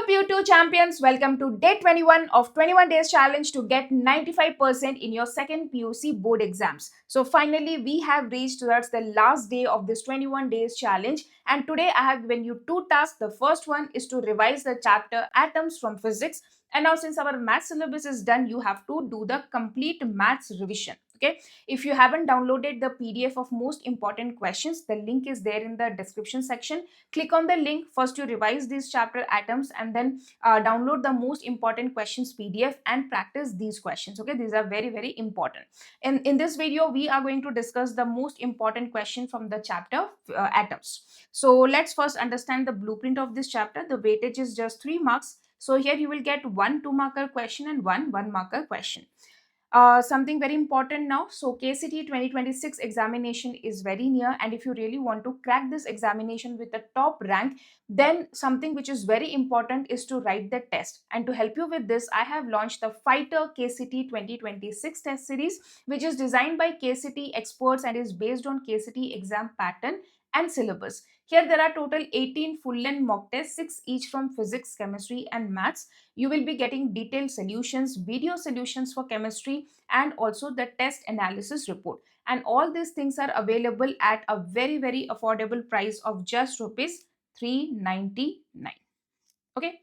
Up you two champions, welcome to day 21 of 21 days challenge to get 95% in your second PUC board exams. So finally we have reached towards the last day of this 21 days challenge, and today I have given you two tasks. The first one is to revise the chapter atoms from physics, and now since our math syllabus is done, you have to do the complete maths revision. Okay, if you haven't downloaded the PDF of most important questions, the link is there in the description section. Click on the link. First you revise these chapter atoms, and then download the most important questions PDF and practice these questions. Okay, these are very important. In this video we are going to discuss the most important question from the chapter atoms. So let's first understand the blueprint of this chapter. The weightage is just 3 marks. So here you will get one 2-marker question and one 1-marker question. Something very important now. So KCT 2026 examination is very near, and if you really want to crack this examination with a top rank, then something which is very important is to write the test. And to help you with this, I have launched the Fighter KCT 2026 test series, which is designed by KCT experts and is based on KCT exam pattern and syllabus. Here there are total 18 full-length mock tests, 6 each from physics, chemistry and maths. You will be getting detailed solutions, video solutions for chemistry, and also the test analysis report. And all these things are available at a very affordable price of just rupees 399. Okay,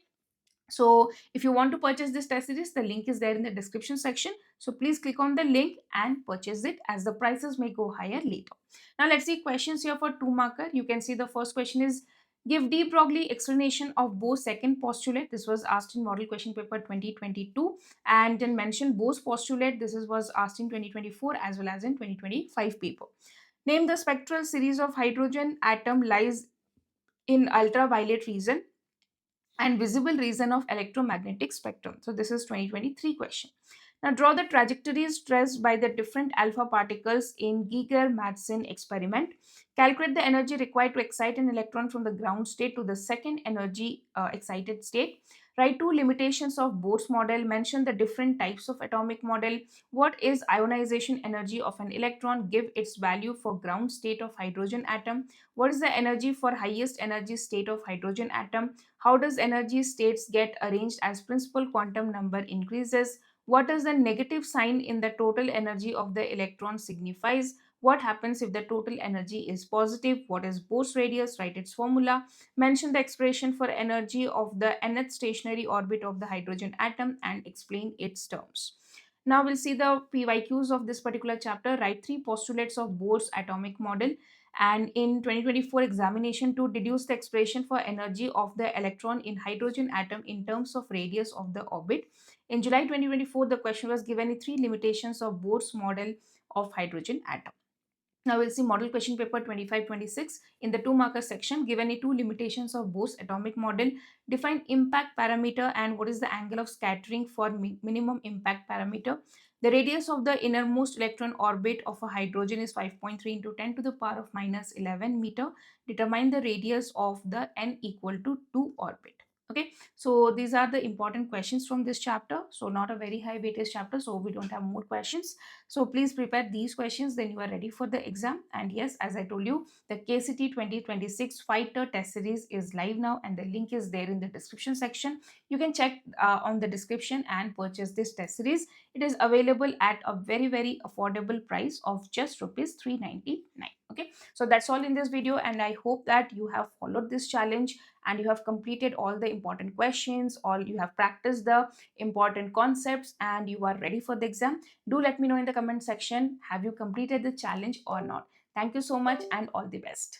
so if you want to purchase this test series, the link is there in the description section. So please click on the link and purchase it, as the prices may go higher later. Now let's see questions here for 2-marker. You can see the first question is, give de Broglie explanation of Bohr's second postulate. This was asked in model question paper 2022, and then mention Bohr's postulate. This was asked in 2024 as well as in 2025 paper. Name the spectral series of hydrogen atom lies in ultraviolet region and visible region of electromagnetic spectrum. So this is 2023 question. Now draw the trajectories traced by the different alpha particles in Giger-Madsen experiment. Calculate the energy required to excite an electron from the ground state to the second energy excited state. Write 2 limitations of Bohr's model. Mention the different types of atomic model. What is ionization energy of an electron? Give its value for ground state of hydrogen atom. What is the energy for highest energy state of hydrogen atom? How does energy states get arranged as principal quantum number increases? What does the negative sign in the total energy of the electron signifies? What happens if the total energy is positive? What is Bohr's radius? Write its formula. Mention the expression for energy of the nth stationary orbit of the hydrogen atom and explain its terms. Now we'll see the PYQs of this particular chapter. Write 3 postulates of Bohr's atomic model, and in 2024 examination, to deduce the expression for energy of the electron in hydrogen atom in terms of radius of the orbit. In July 2024, the question was given in 3 limitations of Bohr's model of hydrogen atom. Now we'll see model question paper 25-26 in the 2-marker section. Given a 2 limitations of Bohr's atomic model, define impact parameter and what is the angle of scattering for minimum impact parameter. The radius of the innermost electron orbit of a hydrogen is 5.3 into 10 to the power of minus 11 meter. Determine the radius of the n equal to 2 orbit. Okay, so these are the important questions from this chapter. So not a very high weightage chapter, so we don't have more questions. So please prepare these questions, then you are ready for the exam. And yes, as I told you, the KCT 2026 Fighter test series is live now, and the link is there in the description section. You can check on the description and purchase this test series. It is available at a very affordable price of just rupees 399. Okay, so that's all in this video, and I hope that you have followed this challenge and you have completed all the important questions, or you have practiced the important concepts, and you are ready for the exam. Do let me know in the comment section, have you completed the challenge or not? Thank you so much and all the best.